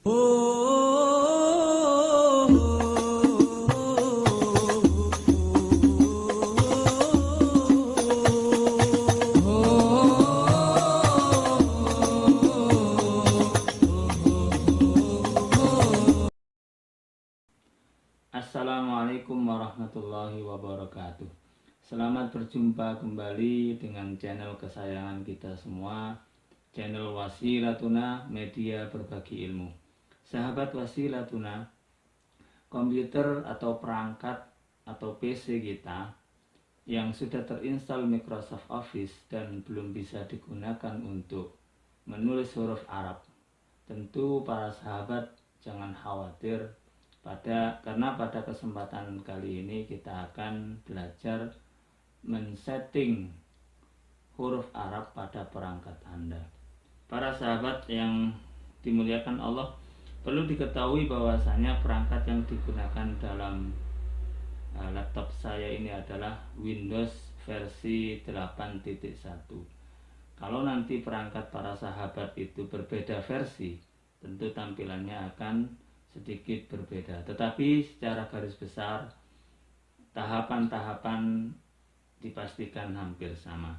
Assalamualaikum warahmatullahi wabarakatuh. Selamat berjumpa kembali dengan channel kesayangan kita semua, channel Wasilatuna, media berbagi ilmu. Sahabat Wasilatuna, komputer atau perangkat atau PC kita yang sudah terinstall Microsoft Office dan belum bisa digunakan untuk menulis huruf Arab, tentu para sahabat jangan khawatir karena pada kesempatan kali ini kita akan belajar men-setting huruf Arab pada perangkat Anda. Para sahabat yang dimuliakan Allah, perlu diketahui bahwasanya perangkat yang digunakan dalam laptop saya ini adalah Windows versi 8.1. Kalau nanti perangkat para sahabat itu berbeda versi, tentu tampilannya akan sedikit berbeda. Tetapi secara garis besar, tahapan-tahapan dipastikan hampir sama.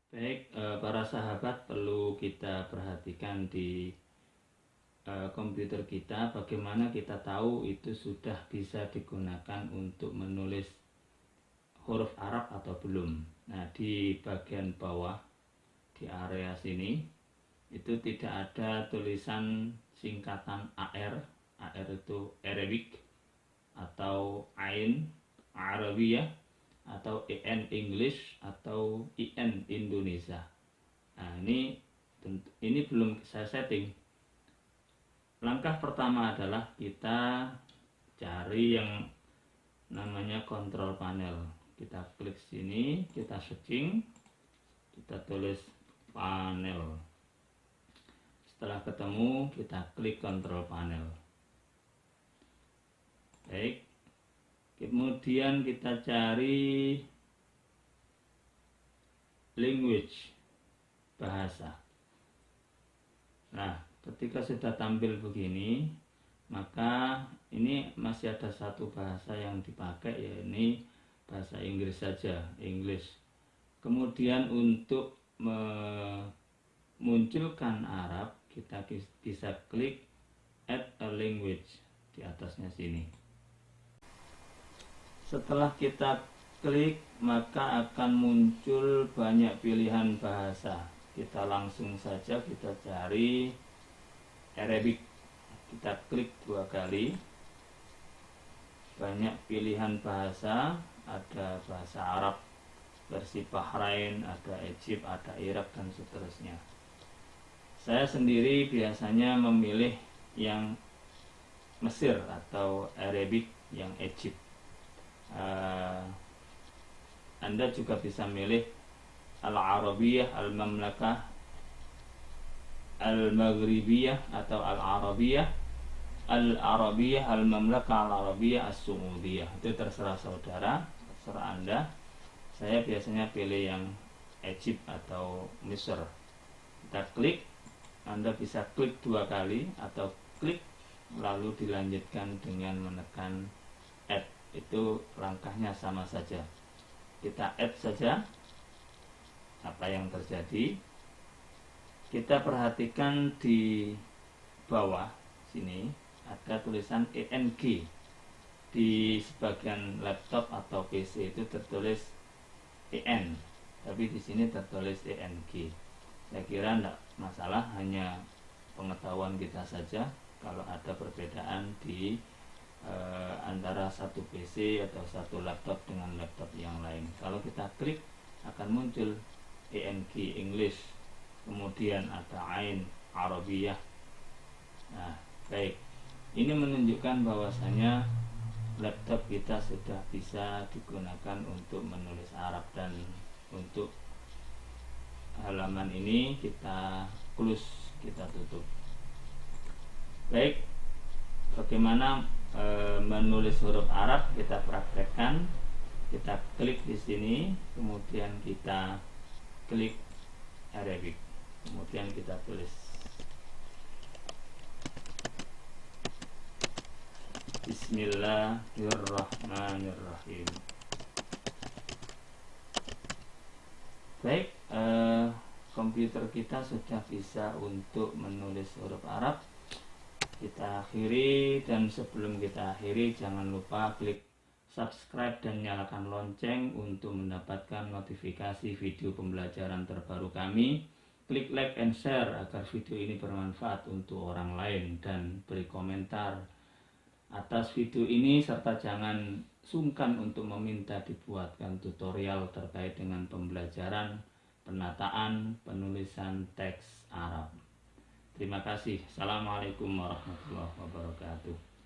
Baik, para sahabat, perlu kita perhatikan di komputer kita bagaimana kita tahu itu sudah bisa digunakan untuk menulis huruf Arab atau belum. Nah, di bagian bawah di area sini itu tidak ada tulisan singkatan AR itu Arabic, atau AIN Arabiyah, atau EN English, atau IN Indonesia. Nah, ini belum saya setting. Langkah pertama adalah kita cari yang namanya control panel. Kita klik sini, kita searching, kita tulis panel. Setelah ketemu, kita klik control panel. Baik, kemudian kita cari language, bahasa. Nah, ketika sudah tampil begini, maka ini masih ada satu bahasa yang dipakai, yaitu bahasa Inggris saja, English. Kemudian untuk memunculkan Arab, kita bisa klik add a language di atasnya sini. Setelah kita klik, maka akan muncul banyak pilihan bahasa. Kita langsung saja kita cari Arabic. Kita klik 2 kali. Banyak pilihan bahasa, ada bahasa Arab versi Bahrain, ada Egypt, ada Irak, dan seterusnya. Saya sendiri biasanya memilih yang Mesir atau Arabic yang Egypt. Anda juga bisa milih Al-Arabiyah Al-Mamlakah Al-Maghribiyah atau Al-Arabiyah Al-Mamlakah Al-Arabiyah As-Sumudiyah. Itu terserah saudara, terserah Anda. Saya biasanya pilih yang Egypt atau Mesir. Kita klik, Anda bisa klik 2 kali atau klik lalu dilanjutkan dengan menekan add. Itu langkahnya sama saja. Kita add saja. Apa yang terjadi? Kita perhatikan di bawah sini ada tulisan ENG. Di sebagian laptop atau PC itu tertulis EN, tapi di sini tertulis ENG. Saya kira tidak masalah, hanya pengetahuan kita saja kalau ada perbedaan di antara satu PC atau satu laptop dengan laptop yang lain. Kalau kita klik akan muncul ENG English, kemudian ada AIN Arabiyah. Nah, baik, ini menunjukkan bahwasanya laptop kita sudah bisa digunakan untuk menulis Arab, dan untuk halaman ini kita close, kita tutup. Baik, bagaimana menulis huruf Arab kita praktekkan. Kita klik di sini, kemudian kita klik Arabic, kemudian kita tulis. Bismillahirrahmanirrahim. Baik, komputer kita sudah bisa untuk menulis huruf Arab. Kita akhiri, dan sebelum kita akhiri jangan lupa klik subscribe dan nyalakan lonceng untuk mendapatkan notifikasi video pembelajaran terbaru kami. Klik like and share agar video ini bermanfaat untuk orang lain, dan beri komentar atas video ini, serta jangan sungkan untuk meminta dibuatkan tutorial terkait dengan pembelajaran penataan penulisan teks Arab. Terima kasih. Assalamualaikum warahmatullahi wabarakatuh.